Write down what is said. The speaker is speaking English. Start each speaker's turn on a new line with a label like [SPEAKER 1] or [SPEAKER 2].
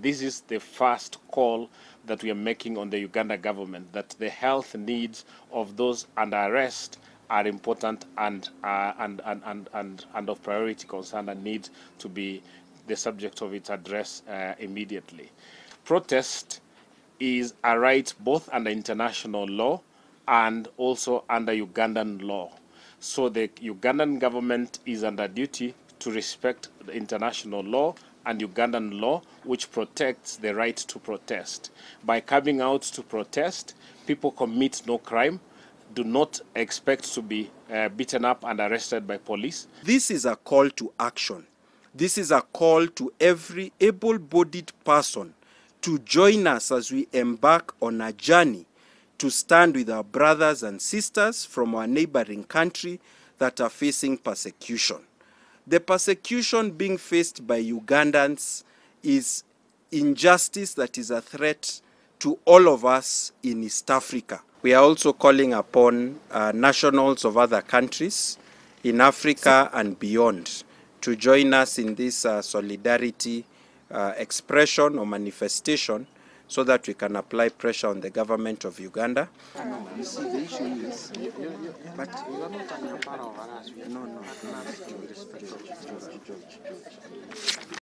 [SPEAKER 1] This is the first call that we are making on the Uganda government, that the health needs of those under arrest are important and of priority concern and need to be the subject of its address immediately. Protest is a right both under international law and also under Ugandan law. So the Ugandan government is under duty to respect the international law and Ugandan law, which protects the right to protest. By coming out to protest, people commit no crime, do not expect to be beaten up and arrested by police.
[SPEAKER 2] This is a call to action. This is a call to every able-bodied person to join us as we embark on a journey to stand with our brothers and sisters from our neighboring country that are facing persecution. The persecution being faced by Ugandans is injustice that is a threat to all of us in East Africa. We are also calling upon nationals of other countries in Africa and beyond to join us in this solidarity expression or manifestation so that we can apply pressure on the government of Uganda.
[SPEAKER 3] You see, the issue is, but you are not an ampara of us. No, no, no.